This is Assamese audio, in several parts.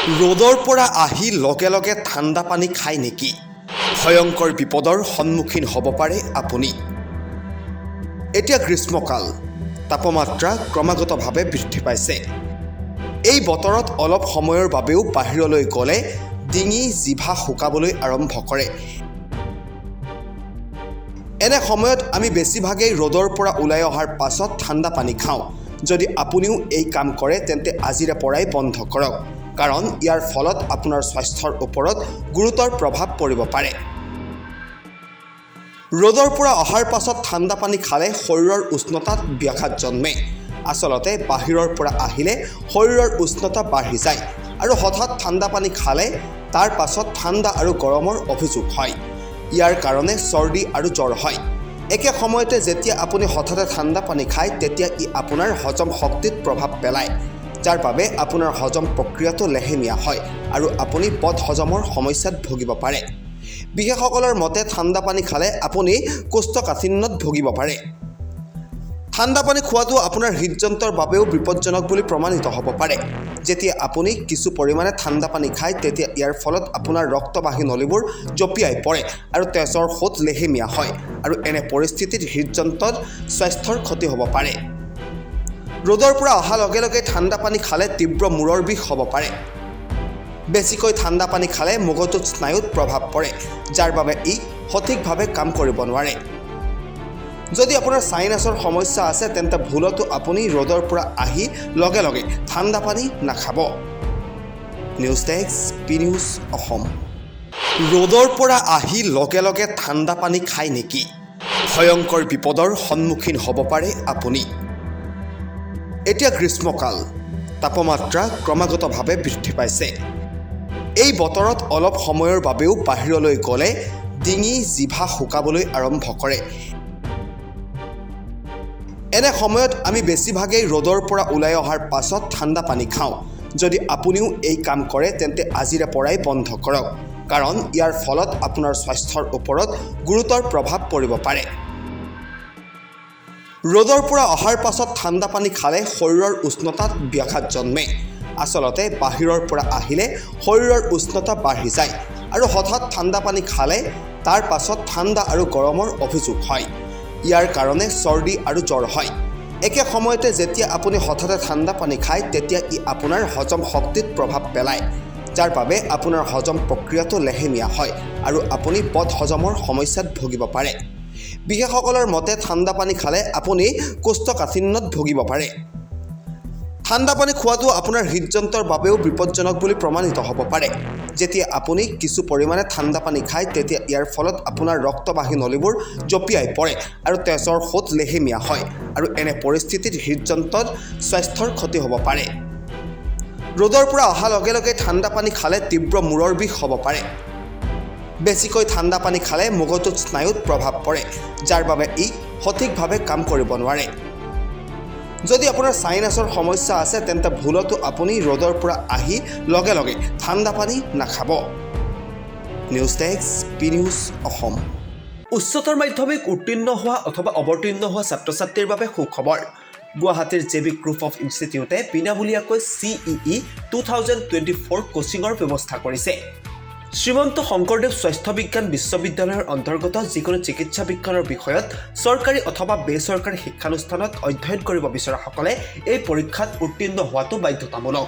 ৰ'দৰ পৰা আহি লগে লগে ঠাণ্ডা পানী খায় নেকি? ভয়ংকৰ বিপদৰ সন্মুখীন হ'ব পাৰে আপুনি। এতিয়া গ্ৰীষ্মকাল, তাপমাত্ৰা ক্ৰমাগতভাৱে বৃদ্ধি পাইছে। এই বতৰত অলপ সময়ৰ বাবেও বাহিৰলৈ গ'লে ডিঙি জিভা শুকাবলৈ আৰম্ভ কৰে। এনে সময়ত আমি বেছিভাগেই ৰ'দৰ পৰা ওলাই অহাৰ পাছত ঠাণ্ডা পানী খাওঁ। যদি আপুনিও এই কাম কৰে তেন্তে আজিৰে পৰাই বন্ধ কৰক, কাৰণ ইয়াৰ ফলত আপোনাৰ স্বাস্থ্যৰ ওপৰত গুৰুতৰ প্ৰভাৱ পৰিব পাৰে। ৰ'দৰ পৰা অহাৰ পাছত ঠাণ্ডা পানী খালে শৰীৰৰ উষ্ণতাত ব্যাঘাত জন্মে। আচলতে বাহিৰৰ পৰা আহিলে শৰীৰৰ উষ্ণতা বাঢ়ি যায় আৰু হঠাৎ ঠাণ্ডা পানী খালে তাৰ পাছত ঠাণ্ডা আৰু গৰমৰ অভিযোগ হয়। ইয়াৰ কাৰণে চৰ্দি আৰু জ্বৰ হয়। একে সময়তে যেতিয়া আপুনি হঠাতে ঠাণ্ডা পানী খায় তেতিয়া ই আপোনাৰ হজম শক্তিত প্ৰভাৱ পেলায়, যাৰ বাবে আপোনাৰ হজম প্ৰক্ৰিয়াটো লেহেমীয়া হয় আৰু আপুনি বদহজমৰ সমস্যাত ভুগিব পাৰে। বিশেষসকলৰ মতে ঠাণ্ডা পানী খালে আপুনি কোষ্ঠকাঠিন্যত ভুগিব পাৰে। ঠাণ্ডা পানী খোৱাটো আপোনাৰ হৃদযন্ত্ৰৰ বাবেও বিপদজনক বুলি প্ৰমাণিত হ'ব পাৰে। যেতিয়া আপুনি কিছু পৰিমাণে ঠাণ্ডা পানী খায় তেতিয়া ইয়াৰ ফলত আপোনাৰ ৰক্তবাহী নলীবোৰ জঁপিয়াই পৰে আৰু তেজৰ সোঁত লেহেমীয়া হয় আৰু এনে পৰিস্থিতিত হৃদযন্ত্ৰৰ স্বাস্থ্যৰ ক্ষতি হ'ব পাৰে। ৰ'দৰ পৰা অহাৰ লগে লগে ঠাণ্ডা পানী খালে তীব্ৰ মূৰৰ বিষ হ'ব পাৰে। বেছিকৈ ঠাণ্ডা পানী খালে মগজুত স্নায়ুত প্ৰভাৱ পৰে, যাৰ বাবে ই সঠিকভাৱে কাম কৰিব নোৱাৰে। যদি আপোনাৰ চাইনাছৰ সমস্যা আছে তেন্তে ভুলতো আপুনি ৰ'দৰ পৰা আহি লগে লগে ঠাণ্ডা পানী নাখাব। News desk P news Assam. ৰ'দৰ পৰা আহি লগে লগে ঠাণ্ডা পানী খায় নেকি? ভয়ংকৰ বিপদৰ সন্মুখীন হ'ব পাৰে আপুনি। এতিয়া গ্ৰীষ্মকাল, তাপমাত্ৰা ক্ৰমাগতভাৱে বৃদ্ধি পাইছে। এই বতৰত অলপ সময়ৰ বাবেও বাহিৰলৈ গ'লে ডিঙি জিভা শুকাবলৈ আৰম্ভ কৰে। এনে সময়ত আমি বেছিভাগেই ৰ'দৰ পৰা ওলাই অহাৰ পাছত ঠাণ্ডা পানী খাওঁ। যদি আপুনিও এই কাম কৰে তেন্তে আজিৰে পৰাই বন্ধ কৰক, কাৰণ ইয়াৰ ফলত আপোনাৰ স্বাস্থ্যৰ ওপৰত গুৰুতৰ প্ৰভাৱ পৰিব পাৰে। ৰ'দৰ পৰা অহাৰ পাছত ঠাণ্ডা পানী খালে শৰীৰৰ উষ্ণতাত ব্যাঘাত জন্মে। আচলতে বাহিৰৰ পৰা আহিলে শৰীৰৰ উষ্ণতা বাঢ়ি যায় আৰু হঠাৎ ঠাণ্ডা পানী খালে তাৰ পাছত ঠাণ্ডা আৰু গৰমৰ অভিযোগ হয়। ইয়াৰ কাৰণে চৰ্দি আৰু জ্বৰ হয়। একে সময়তে যেতিয়া আপুনি হঠাতে ঠাণ্ডা পানী খায় তেতিয়া ই আপোনাৰ হজম শক্তিত প্ৰভাৱ পেলায়, যাৰ বাবে আপোনাৰ হজম প্ৰক্ৰিয়াটো লেহেমীয়া হয় আৰু আপুনি বদহজমৰ সমস্যাত ভুগিব পাৰে। বিশেষসকলৰ মতে ঠাণ্ডা পানী খালে আপুনি কোষ্ঠকাঠিন্যত ভুগিব পাৰে। ঠাণ্ডা পানী খোৱাটো আপোনাৰ হৃদযন্ত্ৰৰ বাবেও বিপদজনক বুলি প্ৰমাণিত হ'ব পাৰে। যেতিয়া আপুনি কিছু পৰিমাণে ঠাণ্ডা পানী খায় তেতিয়া ইয়াৰ ফলত আপোনাৰ ৰক্তবাহী নলীবোৰ জঁপিয়াই পৰে আৰু তেজৰ সোঁত লেহেমীয়া হয় আৰু এনে পৰিস্থিতিত হৃদযন্ত্ৰৰ স্বাস্থ্যৰ ক্ষতি হ'ব পাৰে। ৰ'দৰ পৰা অহাৰ লগে লগে ঠাণ্ডা পানী খালে তীব্ৰ মূৰৰ বিষ হ'ব পাৰে। বেছিকৈ ঠাণ্ডা পানী খালে মগজুত স্নায়ুত প্ৰভাৱ পৰে, যাৰ বাবে ই সঠিকভাৱে কাম কৰিব নোৱাৰে। যদি আপোনাৰ চাইনাছৰ সমস্যা আছে তেন্তে ভুলতো আপুনি ৰ'দৰ পৰা আহি লগে লগে ঠাণ্ডা পানী নাখাব। News desk P news Assam. উচ্চতৰ মাধ্যমিক উত্তীৰ্ণ হোৱা অথবা অৱতীৰ্ণ হোৱা ছাত্ৰ ছাত্ৰীৰ বাবে সুখবৰ। গুৱাহাটীৰ জেবি গ্ৰুপ অফ ইনষ্টিটিউটে বিনামূলীয়াকৈ CEE 2024 কোচিঙৰ ব্যৱস্থা কৰিছে। শ্ৰীমন্ত শংকৰদেৱ স্বাস্থ্য বিজ্ঞান বিশ্ববিদ্যালয়ৰ অন্তৰ্গত যিকোনো চিকিৎসা বিজ্ঞানৰ বিষয়ত চৰকাৰী অথবা বেচৰকাৰী শিক্ষানুষ্ঠানত অধ্যয়ন কৰিব বিচৰাসকলে এই পৰীক্ষাত উত্তীৰ্ণ হোৱাটো বাধ্যতামূলক।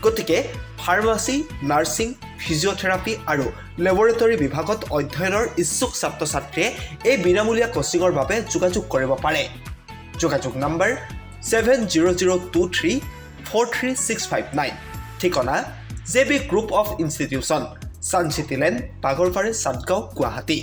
গতিকে ফাৰ্মাচী, নাৰ্ছিং, ফিজিঅ'থেৰাপি আৰু লেবৰেটৰী বিভাগত অধ্যয়নৰ ইচ্ছুক ছাত্ৰ ছাত্ৰীয়ে এই বিনামূলীয়া কোচিঙৰ বাবে যোগাযোগ কৰিব পাৰে। যোগাযোগ নম্বৰ 7002343659। ঠিকনা জেবি গ্ৰুপ অফ ইনষ্টিটিউচন, ছানচিটি লেন, পাগৰকাৰী, চাটগাঁও, গুৱাহাটী।